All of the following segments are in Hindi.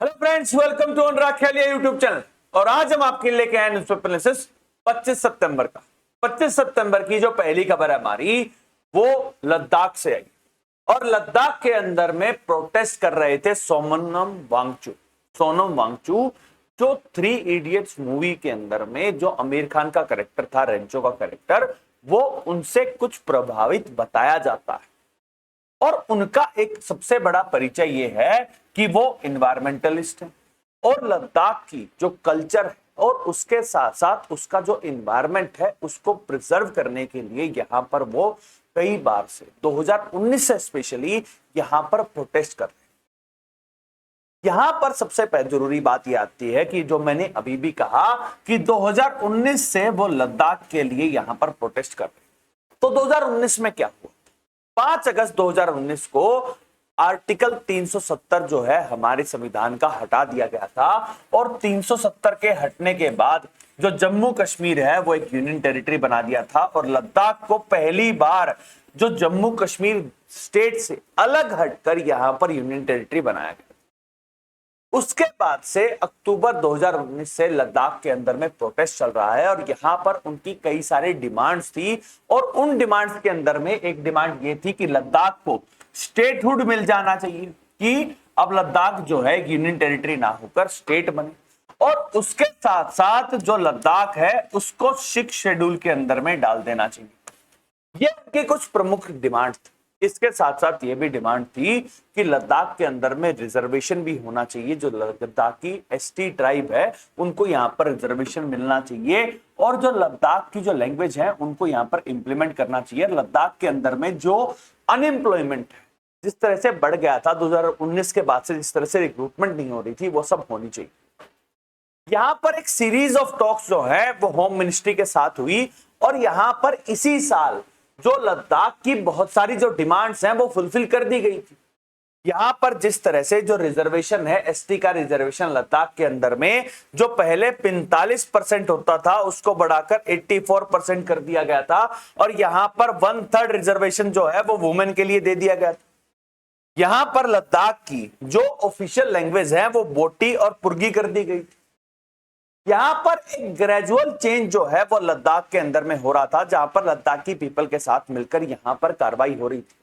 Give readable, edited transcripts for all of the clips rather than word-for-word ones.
Hello friends, welcome to Anurag Khelia YouTube channel. और आज हम आपके लिए लेके आए न्यूज़पेपर एनालिसिस 25 सितंबर का। 25 सितंबर की जो पहली खबर है हमारी, वो लद्दाख से आई। और लद्दाख के अंदर में प्रोटेस्ट कर रहे थे सोनम वांगचुक, जो 3 इडियट्स मूवी के अंदर में जो आमिर खान का कैरेक्टर था, रेंचो का कैरेक्टर, वो उनसे कुछ प्रभावित बताया जाता है। और उनका एक सबसे बड़ा परिचय ये है कि वो इन्वायरमेंटलिस्ट है और लद्दाख की जो कल्चर है और उसके साथ साथ उसका जो इन्वायरमेंट है उसको प्रिजर्व करने के लिए यहां पर वो कई बार से 2019 से स्पेशली यहां पर प्रोटेस्ट कर रहे हैं। यहां पर सबसे पहले जरूरी बात यह आती है कि जो मैंने अभी भी कहा कि 2019 से वो लद्दाख के लिए यहां पर प्रोटेस्ट कर रहे हैं। तो 2019 में क्या हुआ? 5 अगस्त 2019 को आर्टिकल 370 जो है हमारे संविधान का हटा दिया गया था। और 370 के हटने के बाद जो जम्मू कश्मीर है वो एक यूनियन टेरिटरी बना दिया था और लद्दाख को पहली बार जो जम्मू कश्मीर स्टेट से अलग हटकर यहां पर यूनियन टेरिटरी बनाया गया। उसके बाद से अक्टूबर 2019 से लद्दाख के अंदर में प्रोटेस्ट चल रहा है और यहां पर उनकी कई सारी डिमांड्स थी। और उन डिमांड्स के अंदर में एक डिमांड ये थी कि लद्दाख को स्टेटहुड मिल जाना चाहिए, कि अब लद्दाख जो है यूनियन टेरिटरी ना होकर स्टेट बने। और उसके साथ साथ जो लद्दाख है उसको 6 शेड्यूल के अंदर में डाल देना चाहिए। ये उनके कुछ प्रमुख डिमांड थे। इसके साथ साथ ये भी डिमांड थी कि लद्दाख के अंदर में रिजर्वेशन भी होना चाहिए। जो लद्दाखी एसटी ट्राइब है उनको यहाँ पर रिजर्वेशन मिलना चाहिए और जो लद्दाख की जो लैंग्वेज है उनको यहाँ पर इंप्लीमेंट करना चाहिए। लद्दाख के अंदर में जो अनएम्प्लॉयमेंट है जिस तरह से बढ़ गया था 2019 के बाद से, जिस तरह से रिक्रूटमेंट नहीं हो रही थी, वो सब होनी चाहिए। यहां पर एक सीरीज ऑफ टॉक्स जो है वो होम मिनिस्ट्री के साथ हुई और यहां पर इसी साल जो लद्दाख की बहुत सारी जो डिमांड्स हैं वो फुलफिल कर दी गई थी। यहां पर जिस तरह से जो रिजर्वेशन है, एसटी का रिजर्वेशन लद्दाख के अंदर में जो पहले 45% होता था उसको बढ़ाकर 84% कर दिया गया था। और यहां पर 1/3 रिजर्वेशन जो है वो वुमेन के लिए दे दिया गया था। यहां पर लद्दाख की जो ऑफिशियल लैंग्वेज है वो बोटी और पुर्गी कर दी गई थी। यहां पर एक ग्रेजुअल चेंज जो है वो लद्दाख के अंदर में हो रहा था, जहां पर लद्दाखी पीपल के साथ मिलकर यहां पर कार्रवाई हो रही थी।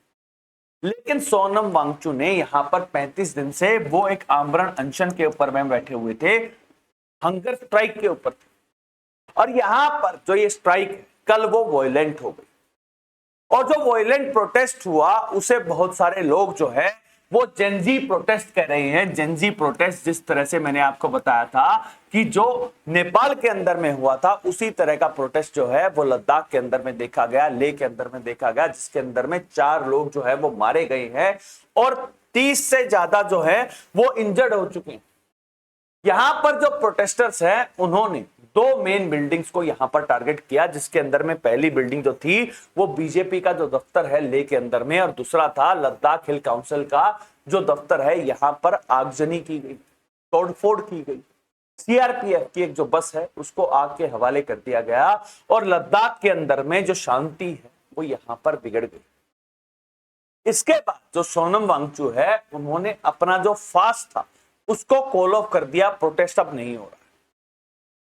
लेकिन सोनम वांगचुक ने यहां पर 35 दिन से वो एक आमरण अनशन के ऊपर में बैठे हुए थे, हंगर स्ट्राइक के ऊपर थे। और यहां पर जो ये स्ट्राइक है कल वो वॉयलेंट हो गई और जो वॉयलेंट प्रोटेस्ट हुआ उसे बहुत सारे लोग जो है वो जेनजी प्रोटेस्ट कह रहे हैं। जेनजी प्रोटेस्ट जिस तरह से मैंने आपको बताया था कि जो नेपाल के अंदर में हुआ था उसी तरह का प्रोटेस्ट जो है वो लद्दाख के अंदर में देखा गया, लेह के अंदर में देखा गया, जिसके अंदर में 4 लोग जो है वो मारे गए हैं और 30 से ज्यादा जो है वो इंजर्ड हो चुके हैं। यहां पर जो प्रोटेस्टर्स हैं उन्होंने 2 मेन बिल्डिंग्स को यहां पर टारगेट किया, जिसके अंदर में पहली बिल्डिंग जो थी वो बीजेपी का जो दफ्तर है लेह के अंदर में, और दूसरा था लद्दाख हिल काउंसिल का जो दफ्तर है। यहां पर आगजनी की गई, तोड़फोड़ की गई। सीआरपीएफ की एक जो बस है उसको आग के हवाले कर दिया गया और लद्दाख के अंदर में जो शांति है वो यहां पर बिगड़ गई। इसके बाद जो सोनम वांगचुक है उन्होंने अपना जो फास्ट था उसको कॉल ऑफ कर दिया, प्रोटेस्ट अब नहीं हो रहा।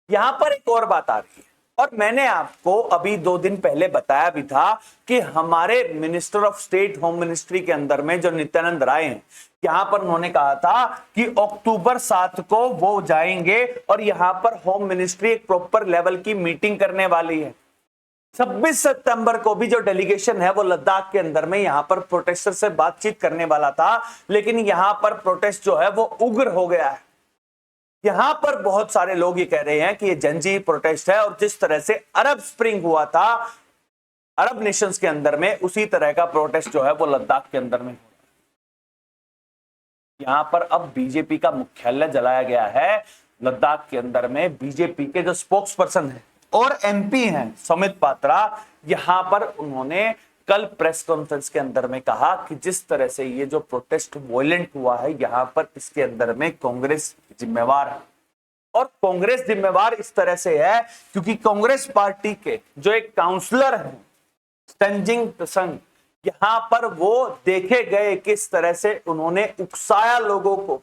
यहां पर एक और बात आ रही है और मैंने आपको अभी 2 दिन पहले बताया भी था कि हमारे minister of state home ministry के अंदर में जो नित्यानंद राय हैं, यहां पर उन्होंने कहा था कि अक्टूबर 7 को वो जाएंगे और यहां पर होम मिनिस्ट्री एक प्रॉपर लेवल की मीटिंग करने वाली है। 26 सितंबर को भी जो डेलीगेशन है वो लद्दाख के अंदर में यहां पर प्रोटेस्टर से बातचीत करने वाला था, लेकिन यहां पर प्रोटेस्ट जो है वो उग्र हो गया है। यहां पर बहुत सारे लोग ये कह रहे हैं कि ये जनजी प्रोटेस्ट है और जिस तरह से अरब स्प्रिंग हुआ था अरब नेशंस के अंदर में, उसी तरह का प्रोटेस्ट जो है वो लद्दाख के अंदर में। यहां पर अब बीजेपी का मुख्यालय जलाया गया है लद्दाख के अंदर में। बीजेपी के जो स्पोक्स पर्सन है और एमपी हैं समित पात्रा, यहां पर उन्होंने कल प्रेस कॉन्फ्रेंस के अंदर में कहा कि जिस तरह से ये जो प्रोटेस्ट वॉयलेंट हुआ है यहां पर इसके अंदर में कांग्रेस जिम्मेवार है। और कांग्रेस जिम्मेवार इस तरह से है क्योंकि कांग्रेस पार्टी के जो एक काउंसलर हैं तंजिंग तसंग, यहां पर वो देखे गए किस तरह से उन्होंने उकसाया लोगों को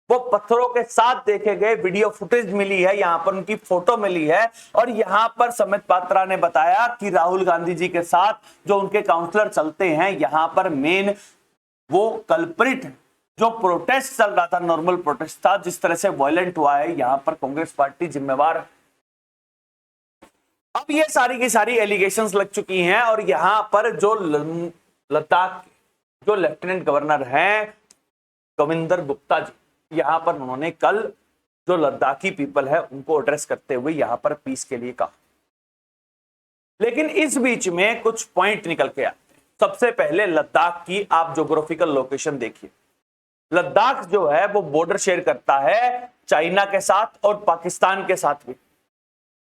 वो पत्थरों के साथ देखे गए, वीडियो फुटेज मिली है, यहाँ पर उनकी फोटो मिली है। और यहाँ पर समित पात्रा ने बताया कि राहुल गांधी जी के साथ जो उनके काउंसलर चलते हैं, यहाँ पर मेन वो कल्प्रिट जो प्रोटेस्ट चल रहा था, नॉर्मल प्रोटेस्ट था, जिस तरह से वायलेंट हुआ है, यहाँ पर कांग्रेस पार्टी जिम्मेवार है। अब ये सारी की सारी एलिगेशंस लग चुकी हैं और यहाँ पर जो लद्दाख जो लेफ्टिनेंट गवर्नर हैं कविंदर गुप्ता जी, यहाँ पर उन्होंने कल जो लद्दाखी पीपल है उनको एड्रेस करते हुए यहाँ पर पीस के लिए कहा। लेकिन इस बीच में कुछ पॉइंट निकल के आते हैं। सबसे पहले लद्दाख की आप ज्योग्राफिकल लोकेशन देखिए। लद्दाख जो है वो बॉर्डर शेयर करता है चाइना के साथ और पाकिस्तान के साथ भी।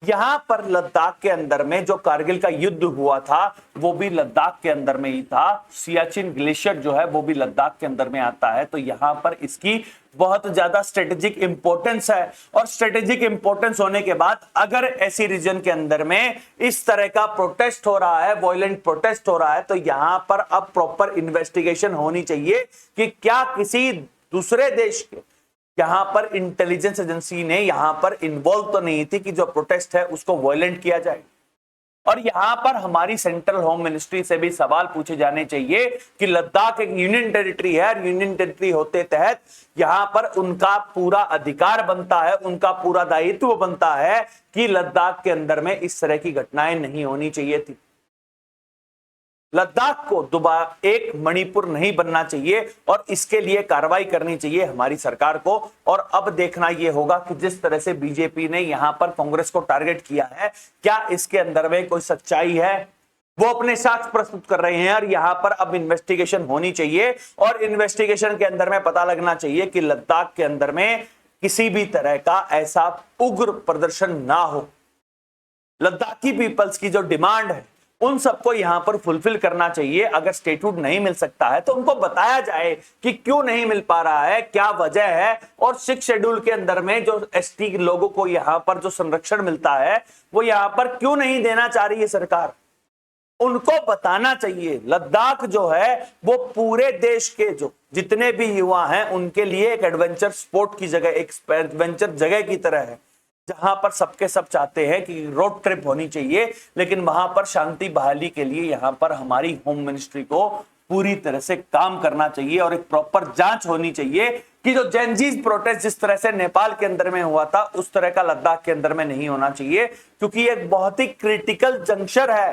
यहां पर लद्दाख के अंदर में जो कारगिल का युद्ध हुआ था वो भी लद्दाख के अंदर में ही था। सियाचिन ग्लेशियर जो है वो भी लद्दाख के अंदर में आता है। तो यहां पर इसकी बहुत ज्यादा स्ट्रेटेजिक इंपॉर्टेंस है। और स्ट्रेटेजिक इंपॉर्टेंस होने के बाद अगर ऐसी रीजन के अंदर में इस तरह का प्रोटेस्ट हो रहा है, वायलेंट प्रोटेस्ट हो रहा है, तो यहां पर अब प्रॉपर इन्वेस्टिगेशन होनी चाहिए कि क्या किसी दूसरे देश के यहां पर इंटेलिजेंस एजेंसी ने यहां पर इन्वॉल्व तो नहीं थी कि जो प्रोटेस्ट है उसको वायलेंट किया जाए। और यहां पर हमारी सेंट्रल होम मिनिस्ट्री से भी सवाल पूछे जाने चाहिए कि लद्दाख एक यूनियन टेरिटरी है और यूनियन टेरिटरी होते तहत यहां पर उनका पूरा अधिकार बनता है, उनका पूरा दायित्व बनता है कि लद्दाख के अंदर में इस तरह की घटनाएं नहीं होनी चाहिए थी। लद्दाख को दोबारा एक मणिपुर नहीं बनना चाहिए और इसके लिए कार्रवाई करनी चाहिए हमारी सरकार को। और अब देखना यह होगा कि जिस तरह से बीजेपी ने यहां पर कांग्रेस को टारगेट किया है, क्या इसके अंदर में कोई सच्चाई है। वो अपने साक्ष्य प्रस्तुत कर रहे हैं और यहां पर अब इन्वेस्टिगेशन होनी चाहिए और इन्वेस्टिगेशन के अंदर में पता लगना चाहिए कि लद्दाख के अंदर में किसी भी तरह का ऐसा उग्र प्रदर्शन ना हो। लद्दाखी पीपल्स की जो डिमांड है उन सबको यहां पर फुलफिल करना चाहिए। अगर स्टेटहुड नहीं मिल सकता है तो उनको बताया जाए कि क्यों नहीं मिल पा रहा है, क्या वजह है। और 6 शेड्यूल के अंदर में जो एसटी लोगों को यहां पर जो संरक्षण मिलता है वो यहां पर क्यों नहीं देना चाह रही है सरकार, उनको बताना चाहिए। लद्दाख जो है वो पूरे देश के जो जितने भी युवा हैं उनके लिए एक एडवेंचर स्पोर्ट की जगह, एक एडवेंचर जगह की तरह है, जहां पर सबके सब चाहते हैं कि रोड ट्रिप होनी चाहिए। लेकिन वहां पर शांति बहाली के लिए यहां पर हमारी होम मिनिस्ट्री को पूरी तरह से काम करना चाहिए और एक प्रॉपर जांच होनी चाहिए कि जो जेनजीज प्रोटेस्ट जिस तरह से नेपाल के अंदर में हुआ था उस तरह का लद्दाख के अंदर में नहीं होना चाहिए, क्योंकि एक बहुत ही क्रिटिकल जंक्शन है।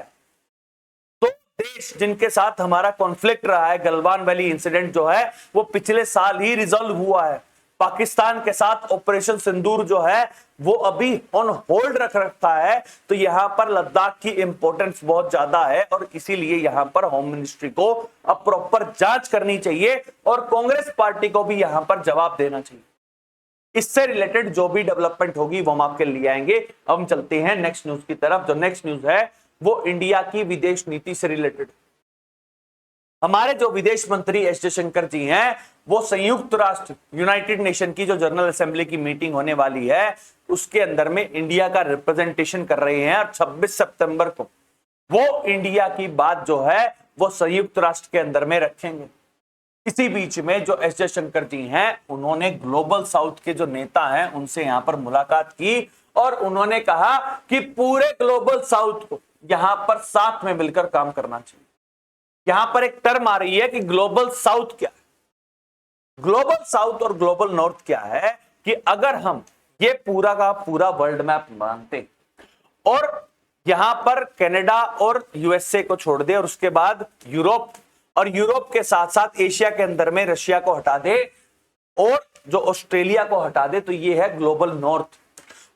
तो देश जिनके साथ हमारा कॉन्फ्लिक्ट रहा है, गलवान वैली इंसिडेंट जो है वो पिछले साल ही रिजॉल्व हुआ है। पाकिस्तान के साथ ऑपरेशन सिंदूर जो है वो अभी ऑन होल्ड रख रखा है। तो यहां पर लद्दाख की इंपॉर्टेंस बहुत ज्यादा है और इसीलिए यहां पर होम मिनिस्ट्री को अब प्रॉपर जांच करनी चाहिए और कांग्रेस पार्टी को भी यहां पर जवाब देना चाहिए। इससे रिलेटेड जो भी डेवलपमेंट होगी वो हम आपके लिए आएंगे। अब हम चलते हैं नेक्स्ट न्यूज की तरफ। जो नेक्स्ट न्यूज है वो इंडिया की विदेश नीति से रिलेटेड। हमारे जो विदेश मंत्री एस जयशंकर जी हैं वो संयुक्त राष्ट्र यूनाइटेड नेशन की जो जनरल असेंबली की मीटिंग होने वाली है उसके अंदर में इंडिया का रिप्रेजेंटेशन कर रहे हैं और 26 सितंबर को वो इंडिया की बात जो है वो संयुक्त राष्ट्र के अंदर में रखेंगे। इसी बीच में जो एस जयशंकर जी हैं उन्होंने ग्लोबल साउथ के जो नेता हैं उनसे यहां पर मुलाकात की और उन्होंने कहा कि पूरे ग्लोबल साउथ को यहां पर साथ में मिलकर काम करना चाहिए। यहां पर एक टर्म आ रही है कि ग्लोबल साउथ क्या है। ग्लोबल साउथ और ग्लोबल नॉर्थ क्या है कि अगर हम ये पूरा का पूरा वर्ल्ड मैप मानते और यहां पर कनाडा और यूएसए को छोड़ दे और उसके बाद यूरोप और यूरोप के साथ साथ एशिया के अंदर में रशिया को हटा दे और जो ऑस्ट्रेलिया को हटा दे, तो ये है ग्लोबल नॉर्थ।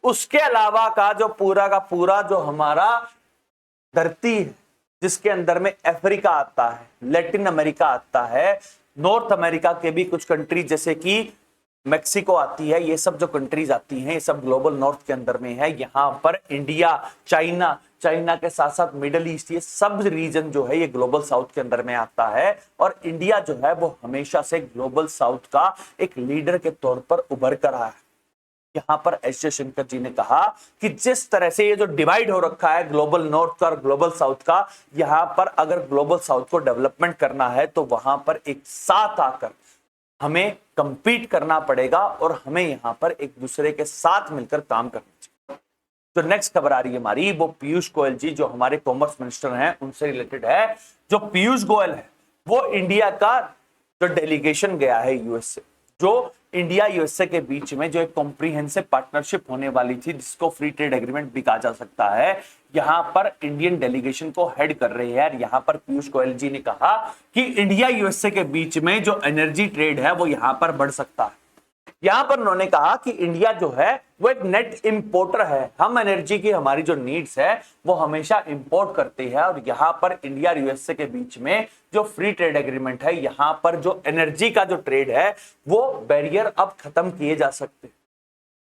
उसके अलावा का पूरा जो हमारा धरती है जिसके अंदर में अफ्रीका आता है, लैटिन अमेरिका आता है, नॉर्थ अमेरिका के भी कुछ कंट्रीज जैसे कि मेक्सिको आती है, ये सब जो कंट्रीज आती हैं ये सब ग्लोबल नॉर्थ के अंदर में है। यहाँ पर इंडिया, चाइना के साथ साथ मिडल ईस्ट, ये सब रीजन जो है ये ग्लोबल साउथ के अंदर में आता है। और इंडिया जो है वो हमेशा से ग्लोबल साउथ का एक लीडर के तौर पर उभर कर आया है। यहां पर एस जयशंकर जी ने कहा कि जिस तरह से ये जो डिवाइड हो रखा है ग्लोबल नॉर्थ का और ग्लोबल साउथ का, यहां पर अगर ग्लोबल साउथ को डेवलपमेंट करना है तो वहां पर एक साथ आकर हमें कंपीट करना पड़ेगा और हमें यहां पर एक दूसरे के साथ मिलकर काम करना चाहिए। जो नेक्स्ट खबर आ रही है हमारी, वो पीयूष गोयल जी जो हमारे कॉमर्स मिनिस्टर हैं उनसे रिलेटेड है। जो पीयूष गोयल है वो इंडिया का जो डेलीगेशन गया है यूएस से, जो इंडिया यूएसए के बीच में जो एक कॉम्प्रिहेंसिव पार्टनरशिप होने वाली थी जिसको फ्री ट्रेड एग्रीमेंट भी कहा जा सकता है, यहां पर इंडियन डेलीगेशन को हेड कर रहे हैं। यहां पर पीयूष गोयल जी ने कहा कि इंडिया यूएसए के बीच में जो एनर्जी ट्रेड है वो यहां पर बढ़ सकता है। यहां पर उन्होंने कहा कि इंडिया जो है वो एक नेट इंपोर्टर है, हम एनर्जी की हमारी जो नीड्स है वो हमेशा इंपोर्ट करते हैं और यहां पर इंडिया और यूएसए के बीच में जो फ्री ट्रेड एग्रीमेंट है, यहां पर जो एनर्जी का जो ट्रेड है वो बैरियर अब खत्म किए जा सकते हैं।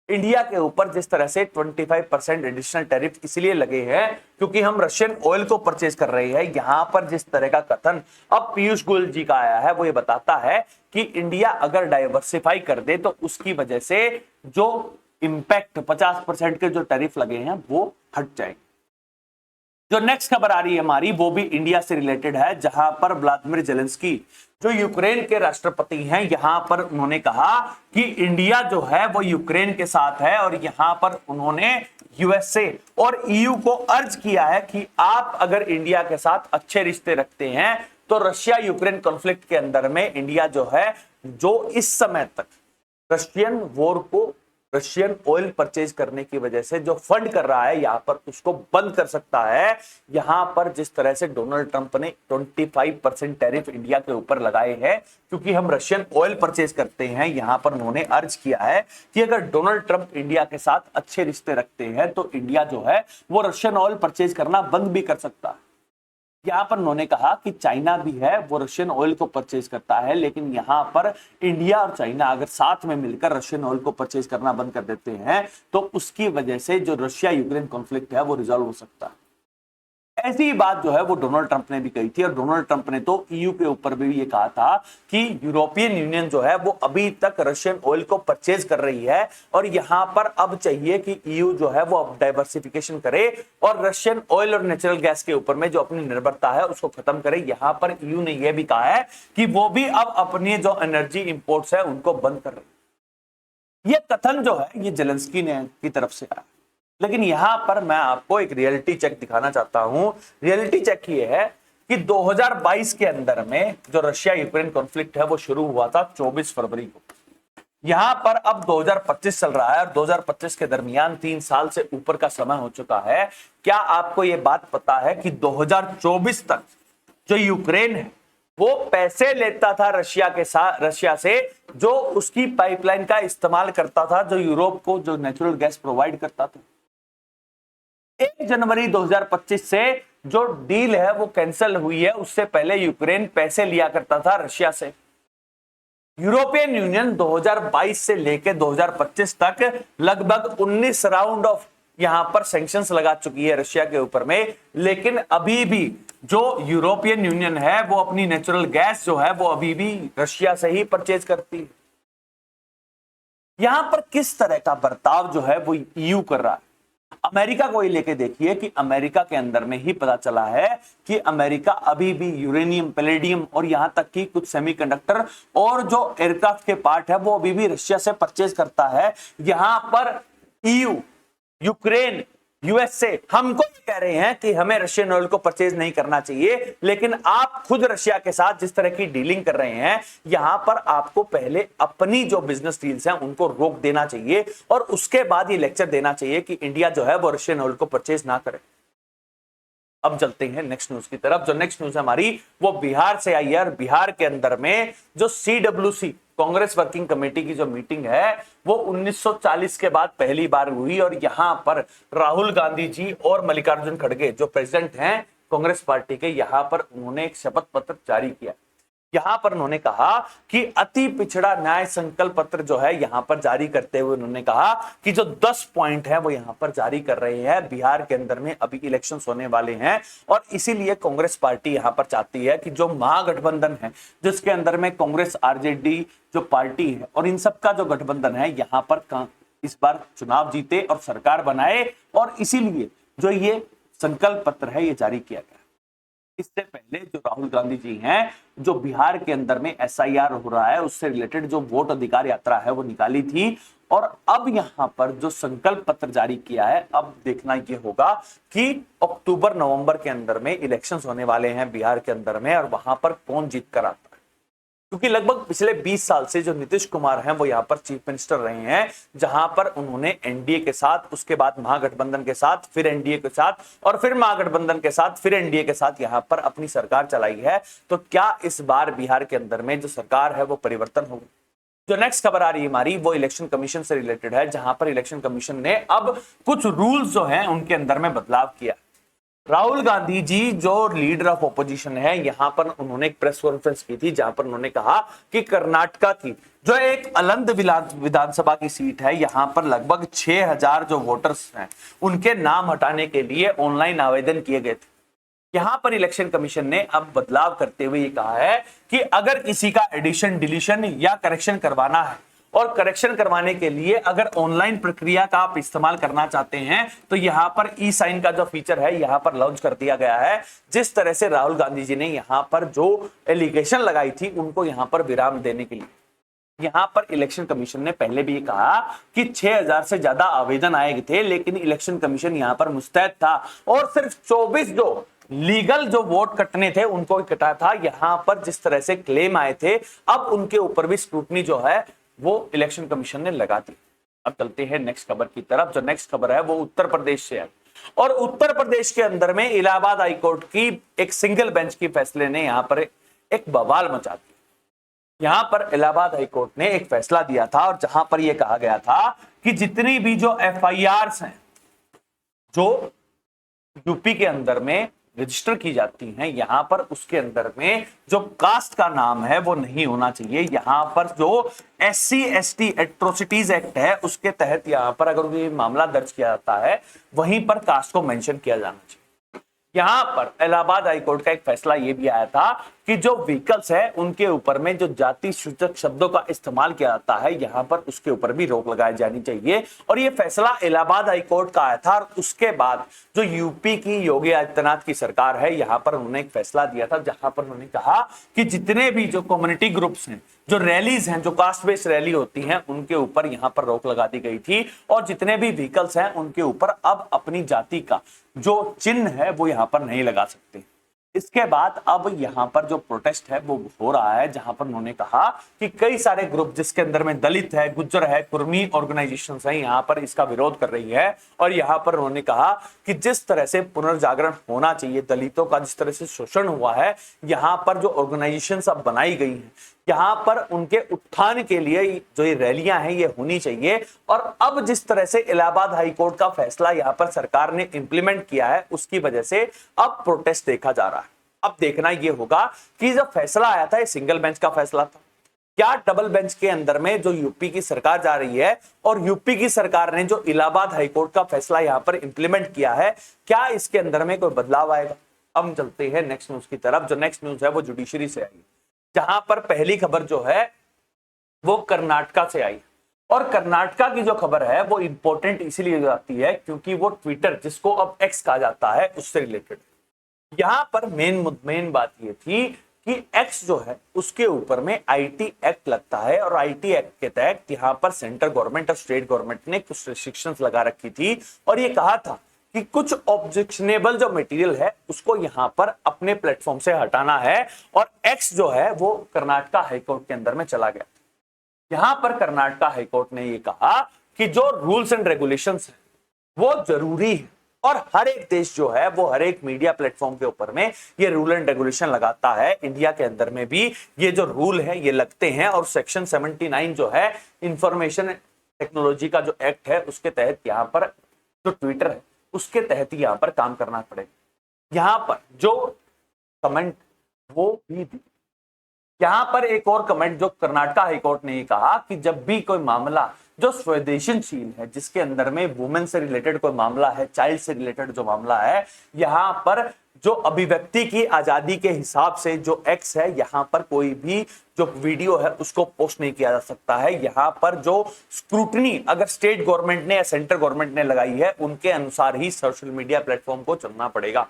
इंडिया के ऊपर जिस तरह से 25% एडिशनल टैरिफ इसलिए लगे हैं क्योंकि हम रशियन ऑयल को परचेज कर रहे हैं। यहां पर जिस तरह का कथन अब पीयूष गोयल जी का आया है वो ये बताता है कि इंडिया अगर डाइवर्सिफाई कर दे तो उसकी वजह से जो इंपैक्ट 50% के जो टैरिफ लगे हैं वो हट जाएंगे। जो नेक्स्ट खबर आ रही है हमारी वो भी इंडिया से रिलेटेड है, जहां पर व्लादिमीर जेलेंस्की जो यूक्रेन के राष्ट्रपति हैं, यहां पर उन्होंने कहा कि इंडिया जो है वो यूक्रेन के साथ है और यहां पर उन्होंने यूएसए और ईयू को अर्ज किया है कि आप अगर इंडिया के साथ अच्छे रिश्ते रखते हैं तो रशिया यूक्रेन कॉन्फ्लिक्ट के अंदर में इंडिया जो है, जो इस समय तक रशियन वॉर को रशियन ऑयल परचेज करने की वजह से जो फंड कर रहा है यहां पर उसको बंद कर सकता है। यहां पर जिस तरह से डोनाल्ड ट्रंप ने 25% टैरिफ इंडिया के ऊपर लगाए हैं क्योंकि हम रशियन ऑयल परचेज करते हैं, यहां पर उन्होंने अर्ज किया है कि अगर डोनाल्ड ट्रंप इंडिया के साथ अच्छे रिश्ते रखते हैं तो इंडिया जो है वो रशियन ऑयल परचेज करना बंद भी कर सकता है। यहां पर उन्होंने कहा कि चाइना भी है वो रशियन ऑयल को परचेज करता है, लेकिन यहां पर इंडिया और चाइना अगर साथ में मिलकर रशियन ऑयल को परचेज करना बंद कर देते हैं तो उसकी वजह से जो रशिया यूक्रेन कॉन्फ्लिक्ट है वो रिजॉल्व हो सकता है। ऐसी ही बात जो है वो डोनाल्ड ट्रंप ने भी कही थी और डोनाल्ड ट्रंप ने तो ईयू के ऊपर भी ये कहा था कि यूरोपियन यूनियन जो है वो अभी तक रशियन ऑयल को परचेज कर रही है और यहां पर अब चाहिए कि ईयू जो है वो अब डाइवर्सिफिकेशन करे और रशियन ऑयल और नेचुरल गैस के ऊपर में जो अपनी निर्भरता है उसको खत्म करे। यहां पर ईयू ने यह भी कहा है कि वो भी अब अपनी जो एनर्जी इंपोर्ट्स है उनको बंद कर रहे। ये कथन जो है ये जेलेंस्की ने की तरफ से आया, लेकिन यहां पर मैं आपको एक रियलिटी चेक दिखाना चाहता हूं। रियलिटी चेक ये है कि 2022 के अंदर में जो रशिया यूक्रेन कॉन्फ्लिक्ट है वो शुरू हुआ था 24 फरवरी को। यहां पर अब 2025 चल रहा है और 2025 के दरमियान 3 साल से ऊपर का समय हो चुका है। क्या आपको यह बात पता है कि 2024 तक जो यूक्रेन है वो पैसे लेता था रशिया से जो उसकी पाइपलाइन का इस्तेमाल करता था, जो यूरोप को जो नेचुरल गैस प्रोवाइड करता था। 1 जनवरी 2025 से जो डील है वो कैंसिल हुई है, उससे पहले यूक्रेन पैसे लिया करता था रशिया से। यूरोपियन यूनियन 2022 से लेकर 2025 तक लगभग 19 राउंड ऑफ यहां पर सैंक्शंस लगा चुकी है रशिया के ऊपर में, लेकिन अभी भी जो यूरोपियन यूनियन है वो अपनी नेचुरल गैस जो है वो अभी भी रशिया से ही परचेज करती है। यहां पर किस तरह का बर्ताव जो है वो ईयू कर रहा है। अमेरिका को ही लेके देखिए कि अमेरिका के अंदर में ही पता चला है कि अमेरिका अभी भी यूरेनियम, पैलेडियम और यहां तक कि कुछ सेमीकंडक्टर और जो एयरक्राफ्ट के पार्ट है वो अभी भी रशिया से परचेज करता है। यहां पर ईयू, यूक्रेन, यूएसए हमको कह रहे हैं कि हमें रशियन ऑयल को परचेज नहीं करना चाहिए, लेकिन आप खुद रशिया के साथ जिस तरह की डीलिंग कर रहे हैं यहां पर आपको पहले अपनी जो बिजनेस डील्स हैं उनको रोक देना चाहिए और उसके बाद ये लेक्चर देना चाहिए कि इंडिया जो है वो रशियन ऑयल को परचेज ना करे। अब चलते हैं नेक्स्ट न्यूज की तरफ। जो नेक्स्ट न्यूज हमारी वो बिहार से आई है और बिहार के अंदर में जो CWC कांग्रेस वर्किंग कमेटी की जो मीटिंग है वो 1940 के बाद पहली बार हुई और यहां पर राहुल गांधी जी और मल्लिकार्जुन खड़गे जो प्रेसिडेंट हैं कांग्रेस पार्टी के, यहां पर उन्होंने एक शपथ पत्र जारी किया। यहां पर उन्होंने कहा कि अति पिछड़ा न्याय संकल्प पत्र जो है यहां पर जारी करते हुए उन्होंने कहा कि जो 10 पॉइंट है वो यहां पर जारी कर रहे हैं। बिहार के अंदर में अभी इलेक्शंस होने वाले हैं और इसीलिए कांग्रेस पार्टी यहां पर चाहती है कि जो महागठबंधन है जिसके अंदर में कांग्रेस, आरजेडी जो पार्टी है और इन सब का जो गठबंधन है यहां पर इस बार चुनाव जीते और सरकार बनाए और इसीलिए जो ये संकल्प पत्र है ये जारी किया गया। इससे पहले जो राहुल गांधी जी हैं, जो बिहार के अंदर में एसआईआर हो रहा है उससे रिलेटेड जो वोट अधिकार यात्रा है वो निकाली थी। और अब यहां पर जो संकल्प पत्र जारी किया है, अब देखना ये होगा कि अक्टूबर नवंबर के अंदर में इलेक्शंस होने वाले हैं बिहार के अंदर में, और वहां पर कौन जीत कर आता है। क्योंकि लगभग पिछले 20 साल से जो नीतीश कुमार हैं वो यहाँ पर चीफ मिनिस्टर रहे हैं, जहां पर उन्होंने एनडीए के साथ, उसके बाद महागठबंधन के साथ, फिर एनडीए के साथ, और फिर महागठबंधन के साथ, फिर एनडीए के साथ यहाँ पर अपनी सरकार चलाई है। तो क्या इस बार बिहार के अंदर में जो सरकार है वो परिवर्तन होगी? जो नेक्स्ट खबर आ रही है हमारी वो इलेक्शन कमीशन से रिलेटेड है, जहां पर इलेक्शन कमीशन ने अब कुछ रूल्स जो हैं उनके अंदर में बदलाव किया। राहुल गांधी जी जो लीडर ऑफ ऑपोजिशन है, यहां पर उन्होंने एक प्रेस कॉन्फ्रेंस की थी जहां पर उन्होंने कहा कि कर्नाटका की जो एक अलंद विधानसभा की सीट है, यहां पर लगभग 6000 जो वोटर्स हैं उनके नाम हटाने के लिए ऑनलाइन आवेदन किए गए थे। यहां पर इलेक्शन कमीशन ने अब बदलाव करते हुए ये कहा है कि अगर किसी का एडिशन, डिलीशन या करेक्शन करवाना है, और करेक्शन करवाने के लिए अगर ऑनलाइन प्रक्रिया का आप इस्तेमाल करना चाहते हैं, तो यहां पर ई साइन का जो फीचर है यहां पर लॉन्च कर दिया गया है। जिस तरह से राहुल गांधी जी ने यहां पर जो एलिगेशन लगाई थी उनको यहां पर विराम देने के लिए, यहां पर इलेक्शन कमीशन ने पहले भी कहा कि 6000 से ज्यादा आवेदन आए थे, लेकिन इलेक्शन कमीशन यहां पर मुस्तैद था और सिर्फ 24 जो लीगल जो वोट कटने थे उनको ही कटा था। यहां पर जिस तरह से क्लेम आए थे, अब उनके ऊपर भी स्क्रूटनी जो है वो इलेक्शन कमीशन ने लगा दी। अब चलते हैं नेक्स्ट खबर की तरफ। जो नेक्स्ट खबर है वो उत्तर प्रदेश से है, और उत्तर प्रदेश के अंदर में इलाहाबाद हाईकोर्ट की एक सिंगल बेंच की फैसले ने यहां पर एक बवाल मचा दिया। यहां पर इलाहाबाद हाईकोर्ट ने एक फैसला दिया था, और जहां पर यह कहा गया था कि जितनी भी जो एफआईआर्स हैं जो यूपी के अंदर में रजिस्टर की जाती हैं, यहां पर उसके अंदर में जो कास्ट का नाम है वो नहीं होना चाहिए। यहां पर जो SC ST एट्रोसिटीज एक्ट है उसके तहत यहां पर अगर ये मामला दर्ज किया जाता है, वहीं पर कास्ट को मेंशन किया जाना चाहिए। यहां पर इलाहाबाद हाईकोर्ट का एक फैसला यह भी आया था कि जो व्हीकल्स है उनके ऊपर में जो जाति सूचक शब्दों का इस्तेमाल किया जाता है, यहां पर उसके ऊपर भी रोक लगाई जानी चाहिए। और यह फैसला इलाहाबाद हाईकोर्ट का आया था, और उसके बाद जो यूपी की योगी आदित्यनाथ की सरकार है, यहां पर उन्होंने एक फैसला दिया था जहां पर उन्होंने कहा कि जितने भी जो कम्युनिटी ग्रुप्स हैं, जो रैलीज हैं, जो कास्ट बेस्ड रैली होती हैं, उनके ऊपर यहां पर रोक लगा दी गई थी। और जितने भी व्हीकल्स हैं उनके ऊपर अब अपनी जाति का जो चिन्ह है वो यहां पर नहीं लगा सकते। इसके बाद अब यहां पर जो प्रोटेस्ट है वो हो रहा है, जहां पर उन्होंने कहा कि कई सारे ग्रुप जिसके अंदर में दलित है, गुज्जर है, कुर्मी ऑर्गेनाइजेशंस हैं, यहां पर इसका विरोध कर रही है। और यहां पर उन्होंने कहा कि जिस तरह से पुनर्जागरण होना चाहिए, दलितों का जिस तरह से शोषण हुआ है, यहां पर जो ऑर्गेनाइजेशंस अब बनाई गई हैं, यहां पर उनके उत्थान के लिए जो ये रैलियां हैं ये होनी चाहिए। और अब जिस तरह से इलाहाबाद हाईकोर्ट का फैसला यहां पर सरकार ने इंप्लीमेंट किया है, उसकी वजह से अब प्रोटेस्ट देखा जा रहा है। अब देखना यह होगा कि जब फैसला आया था ये सिंगल बेंच का फैसला था, क्या डबल बेंच के अंदर में जो यूपी की सरकार जा रही है और यूपी की सरकार ने जो इलाहाबाद हाईकोर्ट का फैसला यहां पर इंप्लीमेंट किया है, क्या इसके अंदर में कोई बदलाव आएगा? अब हम चलते हैं नेक्स्ट न्यूज की तरफ। जो नेक्स्ट न्यूज है वो जुडिशरी से आई, जहां पर पहली खबर जो है वो कर्नाटका से आई। और कर्नाटका की जो खबर है वो इंपॉर्टेंट इसीलिए हो जाती है क्योंकि वो ट्विटर, जिसको अब एक्स कहा जाता है, उससे रिलेटेड। यहां पर मेन बात ये थी कि एक्स जो है उसके ऊपर में IT एक्ट लगता है, और IT एक्ट के तहत यहां पर सेंट्रल गवर्नमेंट और स्टेट गवर्नमेंट ने कुछ रिस्ट्रिक्शंस लगा रखी थी, और ये कहा था कि कुछ ऑब्जेक्शनेबल जो मटेरियल है उसको यहां पर अपने प्लेटफॉर्म से हटाना है। और एक्स जो है वो कर्नाटका हाईकोर्ट के अंदर में चला गया। यहां पर कर्नाटका हाईकोर्ट ने ये कहा कि जो रूल्स एंड रेगुलेशंस है वो जरूरी है, और हर एक देश जो है वो हर एक मीडिया प्लेटफॉर्म के ऊपर में ये रूल एंड रेगुलेशन लगाता है। इंडिया के अंदर में भी ये जो रूल है ये लगते हैं, और सेक्शन 79 जो है इंफॉर्मेशन टेक्नोलॉजी का जो एक्ट है उसके तहत यहाँ पर जो ट्विटर है उसके तहत ही यहाँ पर काम करना पड़ेगा। यहाँ पर जो कमेंट वो भी यहाँ पर एक और कमेंट जो कर्नाटका हाईकोर्ट ने कहा कि जब भी कोई मामला जो संवेदनशील है, जिसके अंदर में वुमेन से रिलेटेड कोई मामला है, चाइल्ड से रिलेटेड जो मामला है, यहाँ पर जो अभिव्यक्ति की आजादी के हिसाब से जो एक्स है, यहाँ पर कोई भी जो वीडियो है उसको पोस्ट नहीं किया जा सकता है। यहाँ पर जो स्क्रूटनी अगर स्टेट गवर्नमेंट ने या सेंट्रल गवर्नमेंट ने लगाई है, उनके अनुसार ही सोशल मीडिया प्लेटफॉर्म को चलना पड़ेगा।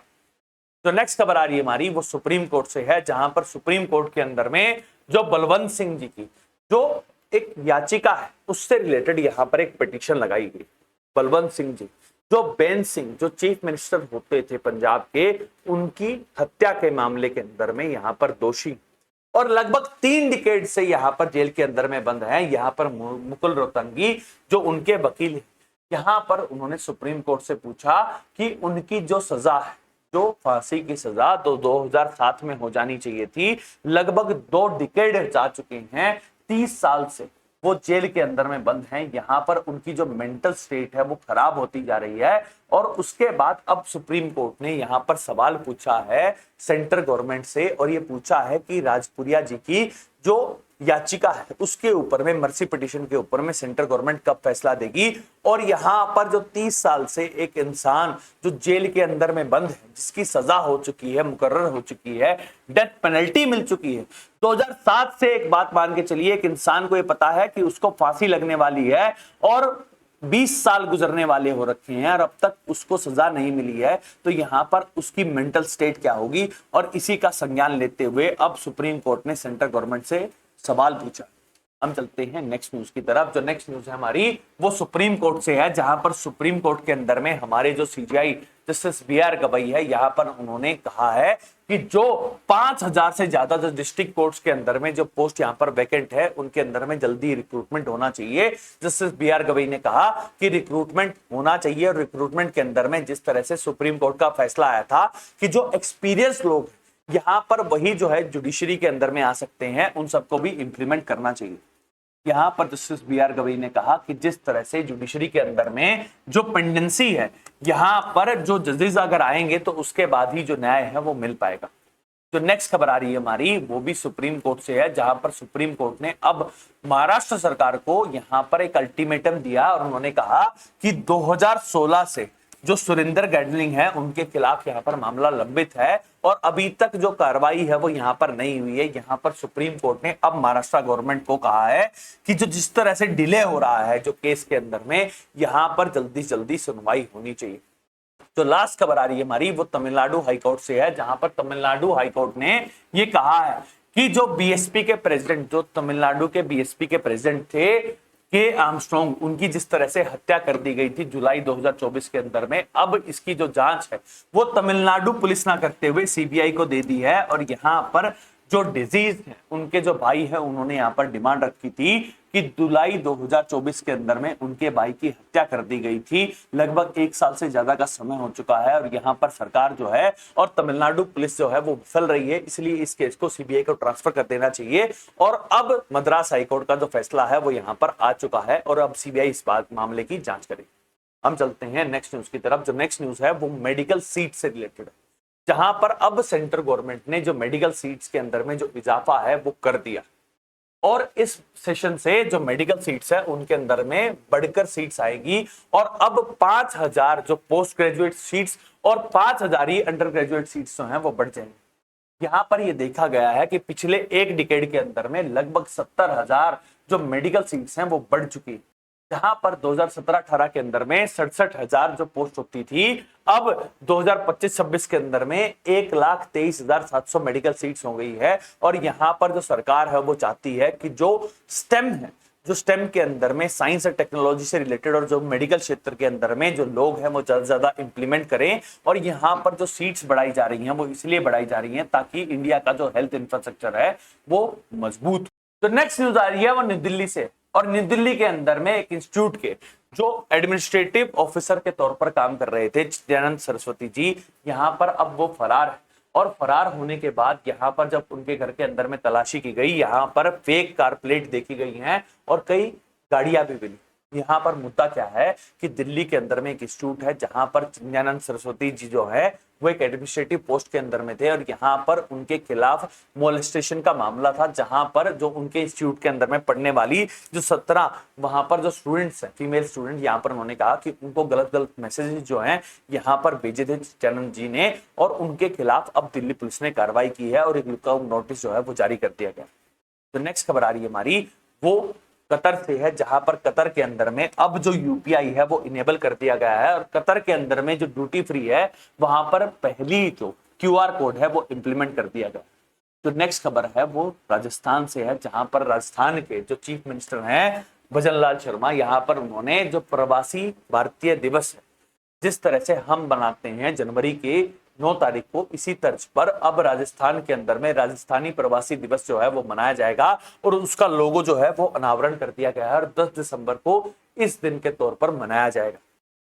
जो नेक्स्ट खबर आ रही है हमारी वो सुप्रीम कोर्ट से है, जहां पर सुप्रीम कोर्ट के अंदर में जो बलवंत सिंह जी की जो एक याचिका है उससे रिलेटेड यहां पर एक पिटीशन लगाई गई। बलवंत सिंह जी जो बेन सिंह जो चीफ मिनिस्टर होते थे पंजाब के, उनकी हत्या के मामले के अंदर में यहां पर दोषी और लगभग 3 डिकेड से यहां पर जेल के अंदर में बंद है। यहां पर मुकुल रोहतंगी जो उनके वकील हैं, यहां पर उन्होंने सुप्रीम कोर्ट से पूछा कि उनकी जो सजा है, जो फांसी की सजा तो 2007 में हो जानी चाहिए थी, लगभग 2 डिकेड जा चुके हैं, 30 साल से वो जेल के अंदर में बंद हैं। यहां पर उनकी जो मेंटल स्टेट है वो खराब होती जा रही है। और उसके बाद अब सुप्रीम कोर्ट ने यहां पर सवाल पूछा है सेंट्रल गवर्नमेंट से, और ये पूछा है कि राजपुरिया जी की जो याचिका है उसके ऊपर में, मर्सी पिटीशन के ऊपर में सेंट्रल गवर्नमेंट कब फैसला देगी। और यहां पर जो 30 साल से एक इंसान जो जेल के अंदर में बंद है, जिसकी सजा हो चुकी है, मुकर्रर हो चुकी है, डेथ पेनल्टी मिल चुकी है, 2007 से एक बात मान के चलिए, एक इंसान को यह पता है कि उसको फांसी लगने वाली है और 20 साल गुजरने वाले हो रखे हैं और अब तक उसको सजा नहीं मिली है, तो यहां पर उसकी मेंटल स्टेट क्या होगी। और इसी का संज्ञान लेते हुए अब सुप्रीम कोर्ट ने सेंट्रल गवर्नमेंट से सवाल पूछा। हम चलते हैं नेक्स्ट न्यूज की तरफ। जो नेक्स्ट न्यूज है हमारी वो सुप्रीम कोर्ट से है, जहां पर सुप्रीम कोर्ट के अंदर में हमारे जो सीजीआई जस्टिस बी.आर. गवई है, यहां पर उन्होंने कहा है कि जो 5000 से ज्यादा जो डिस्ट्रिक्ट कोर्ट्स के अंदर में जो पोस्ट यहां पर वैकेंट है, उनके अंदर में जल्दी रिक्रूटमेंट होना चाहिए। Justice B R. गवई ने कहा कि रिक्रूटमेंट होना चाहिए, और रिक्रूटमेंट के अंदर में जिस तरह से सुप्रीम कोर्ट का फैसला आया था कि जो एक्सपीरियंस लोग यहां पर वही जो है जुडिशरी के अंदर में आ सकते हैं, उन सबको भी इंप्लीमेंट करना चाहिए। यहां पर जस्टिस बी.आर. गवई ने कहा कि जिस तरह से जुडिशरी के अंदर में जो पेंडेंसी है, यहां पर जो जजेस अगर आएंगे तो उसके बाद ही जो न्याय है वो मिल पाएगा। जो नेक्स्ट खबर आ रही है हमारी वो भी सुप्रीम कोर्ट से है, जहां पर सुप्रीम कोर्ट ने अब महाराष्ट्र सरकार को यहां पर एक अल्टीमेटम दिया और उन्होंने कहा कि 2016 से जो सुरेंद्र गैडलिंग है उनके खिलाफ यहां पर मामला लंबित है और अभी तक जो कार्रवाई है वो यहां पर नहीं हुई है। यहां पर सुप्रीम कोर्ट ने अब महाराष्ट्र गवर्नमेंट को कहा है कि जो जिस तरह से डिले हो रहा है जो केस के अंदर में, यहां पर जल्दी जल्दी सुनवाई होनी चाहिए। जो लास्ट खबर आ रही है हमारी वो तमिलनाडु हाईकोर्ट से है, जहां पर तमिलनाडु हाईकोर्ट ने ये कहा है कि जो बीएसपी के प्रेसिडेंट, जो तमिलनाडु के बीएसपी के प्रेसिडेंट थे के आर्मस्ट्रॉन्ग, उनकी जिस तरह से हत्या कर दी गई थी जुलाई 2024 के अंदर में, अब इसकी जो जांच है वो तमिलनाडु पुलिस ना करते हुए सीबीआई को दे दी है। और यहां पर जो डिजीज है, उनके जो भाई है, उन्होंने यहां पर डिमांड रखी थी कि जुलाई 2024 के अंदर में उनके भाई की हत्या कर दी गई थी। लगभग 1 साल से ज्यादा का समय हो चुका है और यहां पर सरकार जो है और तमिलनाडु पुलिस जो है वो विफल रही है, इसलिए इस केस को सीबीआई को ट्रांसफर कर देना चाहिए। और अब मद्रास हाईकोर्ट का जो फैसला है वो यहां पर आ चुका है और अब सीबीआई इस बात मामले की जांच करेगी। हम चलते हैं नेक्स्ट न्यूज की तरफ। जो नेक्स्ट न्यूज है वो मेडिकल सीट से रिलेटेड है, जहां पर अब सेंट्रल गवर्नमेंट ने जो मेडिकल सीट्स के अंदर में जो इजाफा है वो कर दिया और इस सेशन से जो मेडिकल सीट्स है उनके अंदर में बढ़कर सीट्स आएगी और अब 5000 जो पोस्ट ग्रेजुएट सीट्स और 5000 ही अंडर ग्रेजुएट सीट्स जो हैं वो बढ़ जाएंगी। यहां पर ये देखा गया है कि पिछले 1 डिकेड के अंदर में लगभग 70,000 जो मेडिकल सीट्स हैं वो बढ़ चुकी है, जहां पर 2017-18 के अंदर में 67,000 जो पोस्ट होती थी, अब 2025-26 के अंदर में 1,23,700 मेडिकल सीट्स हो गई है। और यहां पर जो सरकार है वो चाहती है कि जो स्टेम है, जो स्टेम के अंदर में साइंस और टेक्नोलॉजी से रिलेटेड और जो मेडिकल क्षेत्र के अंदर में जो लोग हैं वो ज्यादा से ज्यादा इंप्लीमेंट करें। और यहां पर जो सीट्स बढ़ाई जा रही हैं वो इसलिए बढ़ाई जा रही हैं ताकि इंडिया का जो हेल्थ इंफ्रास्ट्रक्चर है वो मजबूत। तो नेक्स्ट न्यूज आ रही है वो न्यू दिल्ली से, और न्यू दिल्ली के अंदर में एक इंस्टीट्यूट के जो एडमिनिस्ट्रेटिव ऑफिसर के तौर पर काम कर रहे थे चित्यानंद सरस्वती जी, यहां पर अब वो फरार है। और फरार होने के बाद यहां पर जब उनके घर के अंदर में तलाशी की गई, यहां पर फेक कार प्लेट देखी गई हैं और कई गाड़ियां भी मिली। यहां पर मुद्दा क्या है कि दिल्ली के अंदर में एक इंस्टीट्यूट है जहां पर चित्यानंद सरस्वती जी जो है वो एक एडमिनिस्ट्रेटिव पोस्ट के अंदर में थे और यहां पर उनके खिलाफ मोलेस्टेशन का मामला था, जहां पर जो उनके इंस्टीट्यूट के अंदर में पढ़ने वाली जो 17 वहां पर जो स्टूडेंट्स हैं, फीमेल स्टूडेंट, यहां पर उन्होंने कहा कि उनको गलत गलत मैसेजेस जो हैं यहां पर भेजे थे चित्यानंद जी ने, और उनके खिलाफ अब दिल्ली पुलिस ने कार्रवाई की है और एक लुकआउट नोटिस जो है वो जारी कर दिया गया। तो नेक्स्ट खबर आ रही है हमारी वो कतर से है, जहां पर कतर के अंदर में अब जो यूपीआई है वो इनेबल कर दिया गया है और कतर के अंदर में जो ड्यूटी फ्री है वहां पर पहली जो QR कोड है वो इंप्लीमेंट कर दिया गया। जो नेक्स्ट खबर है वो राजस्थान से है, जहां पर राजस्थान के जो चीफ मिनिस्टर हैं भजनलाल शर्मा, यहाँ पर उन्होंने जो प्रवासी भारतीय दिवस है, जिस तरह से हम बनाते हैं जनवरी के 9 तारीख को, इसी तर्ज पर अब राजस्थान के अंदर में राजस्थानी प्रवासी दिवस जो है वो मनाया जाएगा और उसका लोगो जो है वो अनावरण कर दिया गया है और 10 दिसंबर को इस दिन के तौर पर मनाया जाएगा।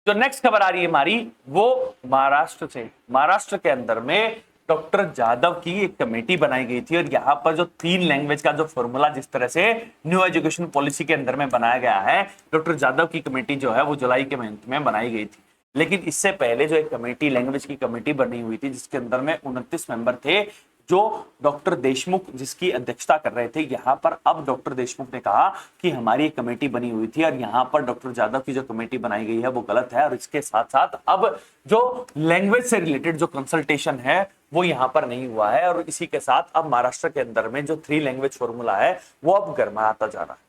जो नेक्स्ट खबर आ रही है हमारी वो महाराष्ट्र से। महाराष्ट्र के अंदर में डॉक्टर जादव की एक कमेटी बनाई गई थी और यहाँ पर जो 3 लैंग्वेज का जो फॉर्मूला जिस तरह से न्यू एजुकेशन पॉलिसी के अंदर में बनाया गया है, डॉक्टर जादव की कमेटी जो है वो जुलाई के महीने में बनाई गई थी। लेकिन इससे पहले जो एक कमेटी, लैंग्वेज की कमेटी बनी हुई थी, जिसके अंदर में 29 मेंबर थे, जो डॉक्टर देशमुख जिसकी अध्यक्षता कर रहे थे। यहाँ पर अब डॉक्टर देशमुख ने कहा कि हमारी एक कमेटी बनी हुई थी और यहाँ पर डॉक्टर जादव की जो कमेटी बनाई गई है वो गलत है और इसके साथ साथ अब जो लैंग्वेज से रिलेटेड जो कंसल्टेशन है वो यहाँ पर नहीं हुआ है और इसी के साथ अब महाराष्ट्र के अंदर में जो 3 लैंग्वेज फॉर्मूला है वो अब गरमाता जा रहा है।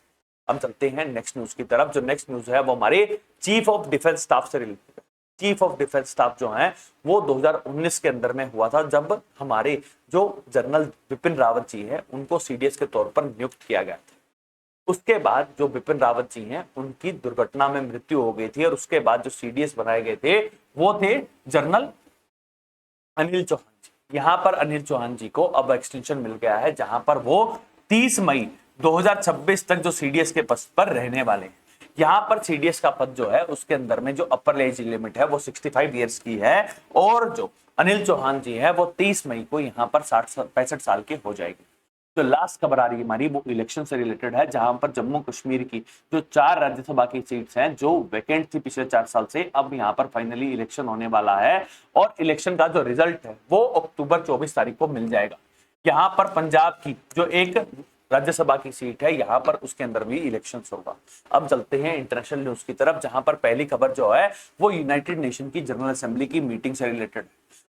अब चलते हैं नेक्स्ट न्यूज की तरफ। जो नेक्स्ट न्यूज है वो हमारे चीफ ऑफ डिफेंस स्टाफ से रिलेटेड है। चीफ ऑफ डिफेंस स्टाफ जो है वो 2019 के अंदर में हुआ था, जब हमारे जो जनरल बिपिन रावत जी है उनको CDS के तौर पर नियुक्त किया गया था। उसके बाद जो बिपिन रावत जी हैं उनकी दुर्घटना में मृत्यु हो गई थी और उसके बाद जो CDS बनाए गए थे वो थे जनरल अनिल चौहान जी। यहाँ पर अनिल चौहान जी को अब एक्सटेंशन मिल गया है, जहां पर वो 30 मई 2026 तक जो CDS के पद पर रहने वाले हैं। यहाँ पर CDS का पद जो है उसके अंदर में जो अपर एज लिमिट है वो 65 ईयर्स की है और जो अनिल चौहान जी है वो 30 मई को यहाँ पर 65 साल के हो जाएगी। जो लास्ट खबर आ रही है हमारी वो इलेक्शन से रिलेटेड है, जहां पर जम्मू कश्मीर की जो 4 राज्यसभा की सीट्स हैं जो वैकेंट थी पिछले 4 साल से, अब यहाँ पर फाइनली इलेक्शन होने वाला है और इलेक्शन का जो रिजल्ट है वो अक्टूबर 24 तारीख को मिल जाएगा। यहाँ पर पंजाब की जो एक राज्यसभा की सीट है यहाँ पर उसके अंदर भी इलेक्शन होगा। अब चलते हैं इंटरनेशनल न्यूज की तरफ, जहां पर पहली खबर जो है वो यूनाइटेड नेशन की जनरल असेंबली की मीटिंग से रिलेटेड है,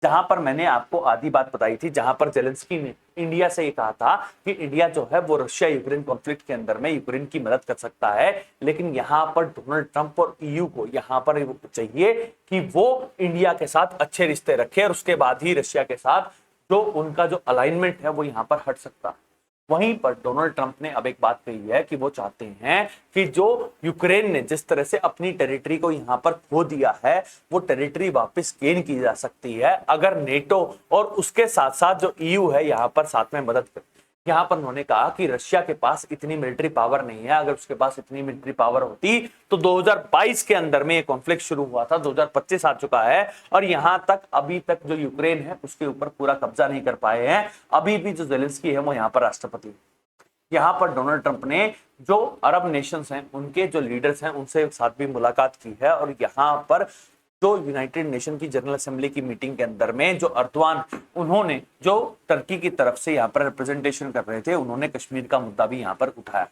जहां पर मैंने आपको आधी बात बताई थी, जहां पर जेलेंस्की ने इंडिया से ये कहा था कि इंडिया जो है वो रशिया यूक्रेन कॉन्फ्लिक्ट के अंदर में यूक्रेन की मदद कर सकता है। लेकिन यहाँ पर डोनाल्ड ट्रंप और EU को यहाँ पर चाहिए कि वो इंडिया के साथ अच्छे रिश्ते रखे और उसके बाद ही रशिया के साथ जो उनका जो अलाइनमेंट है वो यहाँ पर हट सकता है। वहीं पर डोनाल्ड ट्रंप ने अब एक बात कही है कि वो चाहते हैं कि जो यूक्रेन ने जिस तरह से अपनी टेरिटरी को यहाँ पर खो दिया है वो टेरिटरी वापस गेन की जा सकती है अगर नेटो और उसके साथ साथ जो EU है यहाँ पर साथ में मदद करे। यहाँ पर उन्होंने कहा कि रशिया के पास इतनी मिलिट्री पावर नहीं है, अगर उसके पास इतनी मिलिट्री पावर होती तो 2022 के अंदर में ये कॉन्फ्लिक्ट शुरू हुआ था, 2025 आ चुका है और यहाँ तक अभी तक जो यूक्रेन है उसके ऊपर पूरा कब्जा नहीं कर पाए हैं। अभी भी जो जेलेंस्की है वो यहाँ पर राष्ट्रपति। यहाँ पर डोनाल्ड ट्रंप ने जो अरब नेशंस हैं उनके जो लीडर्स हैं उनसे साथ भी मुलाकात की है और यहाँ पर जो यूनाइटेड नेशन की जनरल असेंबली की मीटिंग के अंदर में जो अर्दवान उन्होंने जो टर्की की तरफ से यहाँ पर रिप्रेजेंटेशन कर रहे थे, उन्होंने कश्मीर का मुद्दा भी यहाँ पर उठाया।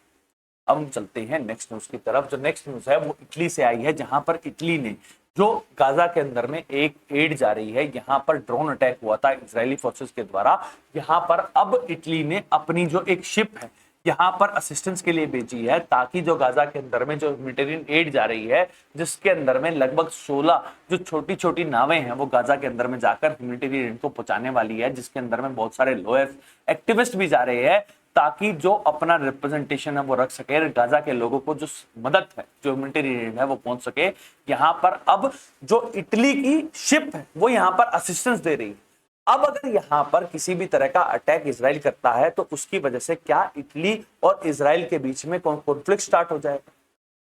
अब हम चलते हैं नेक्स्ट न्यूज की तरफ। जो नेक्स्ट न्यूज है वो इटली से आई है, जहां पर इटली ने जो गाजा के अंदर में एक एड जा रही है, यहाँ पर ड्रोन अटैक हुआ था इजरायली फोर्सेस के द्वारा। यहाँ पर अब इटली ने अपनी जो एक शिप है यहाँ पर असिस्टेंस के लिए भेजी है, ताकि जो गाजा के अंदर में जो ह्यूमैनिटेरियन एड जा रही है, जिसके अंदर में लगभग 16 जो छोटी छोटी नावें हैं वो गाजा के अंदर में जाकर ह्यूमैनिटेरियन एड को पहुंचाने वाली है, जिसके अंदर में बहुत सारे लॉयर्स एक्टिविस्ट भी जा रहे हैं, ताकि जो अपना रिप्रेजेंटेशन है वो रख सके, गाजा के लोगों को जो मदद है जो ह्यूमैनिटेरियन एड है वो पहुंच सके। यहाँ पर अब जो इटली की शिप है वो यहाँ पर असिस्टेंस दे रही है। अब अगर यहाँ पर किसी भी तरह का अटैक इजराइल करता है तो उसकी वजह से क्या इटली और इजराइल के बीच में कॉन्फ्लिक्ट स्टार्ट हो जाएगा,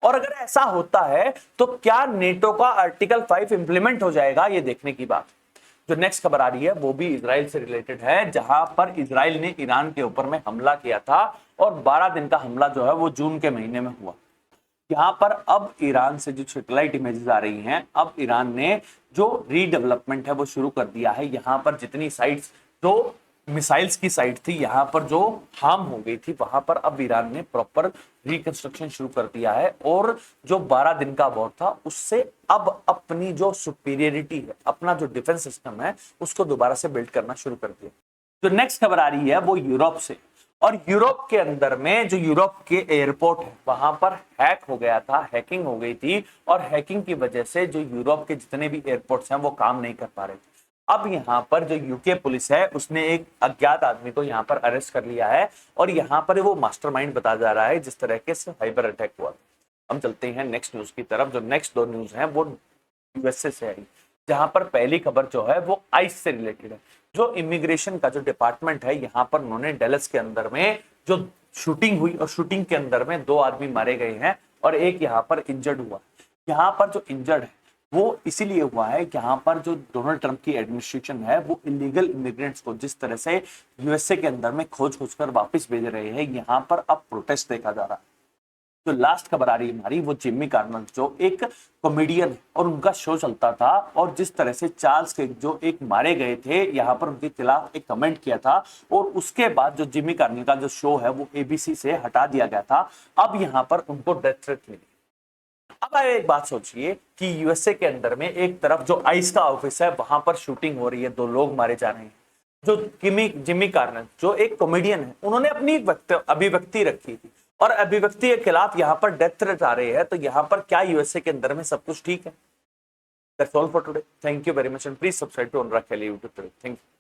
और अगर ऐसा होता है तो क्या नेटो का आर्टिकल 5 इंप्लीमेंट हो जाएगा, ये देखने की बात। जो नेक्स्ट खबर आ रही है वो भी इजराइल से रिलेटेड है, जहां पर इजराइल ने ईरान के ऊपर में हमला किया था और 12 दिन का हमला जो है वो जून के महीने में हुआ। यहाँ पर अब ईरान से जो सैटेलाइट इमेजेस आ रही हैं, अब ईरान ने जो रीडेवलपमेंट है वो शुरू कर दिया है। यहाँ पर जितनी साइट्स जो मिसाइल्स की साइट थी यहाँ पर जो हार्म हो गई थी, वहां पर अब ईरान ने प्रॉपर रिकंस्ट्रक्शन शुरू कर दिया है और जो 12 दिन का वॉर था उससे अब अपनी जो सुपीरियरिटी है, अपना जो डिफेंस सिस्टम है उसको दोबारा से बिल्ड करना शुरू कर दिया। जो नेक्स्ट खबर आ रही है वो यूरोप से, और यूरोप के अंदर में जो यूरोप के एयरपोर्ट है वहां पर हैक हो गया था, हैकिंग हो गई थी और हैकिंग की वजह से जो यूरोप के जितने भी एयरपोर्ट्स हैं वो काम नहीं कर पा रहे थे। अब यहाँ पर जो यूके पुलिस है उसने एक अज्ञात आदमी को यहाँ पर अरेस्ट कर लिया है और यहाँ पर वो मास्टरमाइंड बताया जा रहा है जिस तरह से साइबर अटैक हुआ। हम चलते हैं नेक्स्ट न्यूज की तरफ। जो नेक्स्ट दो न्यूज हैं वो यूएसए से आई, जहां पर पहली खबर जो है वो आइस से रिलेटेड है। जो इमिग्रेशन का जो डिपार्टमेंट है यहाँ पर उन्होंने डेलस के अंदर में जो शूटिंग हुई और शूटिंग के अंदर में 2 आदमी मारे गए हैं और एक यहाँ पर इंजर्ड हुआ। यहाँ पर जो इंजर्ड है वो इसीलिए हुआ है, यहाँ पर जो डोनाल्ड ट्रंप की एडमिनिस्ट्रेशन है वो इलीगल इमिग्रेंट्स को जिस तरह से यूएसए के अंदर में खोज कर वापस भेज रहे हैं, यहाँ पर अब प्रोटेस्ट देखा जा रहा है। जो लास्ट खबर आ रही है हमारी वो जिम्मी कार्नर जो एक कॉमेडियन है और उनका शो चलता था और जिस तरह से चार्ल्स के जो एक मारे गए थे यहाँ पर उनके खिलाफ एक कमेंट किया था और उसके बाद जो जिम्मी कार्नर का जो शो है वो एबीसी से हटा दिया गया था। अब यहाँ पर उनको डेथ थ्रेट मिली। अब आप एक बात सोचिए कि यूएसए के अंदर में एक तरफ जो आइस का ऑफिस है वहां पर शूटिंग हो रही है, 2 लोग मारे जा रहे हैं। जो जिम्मी कार्नर जो एक कॉमेडियन है उन्होंने अपनी अभिव्यक्ति रखी थी और अभिव्यक्ति के खिलाफ यहाँ पर डेथ थ्रेट आ रहे हैं, तो यहाँ पर क्या यूएसए के अंदर में सब कुछ ठीक है? That's all for today. Thank you very much and please subscribe to Anurag Kelly YouTube channel. Thank you.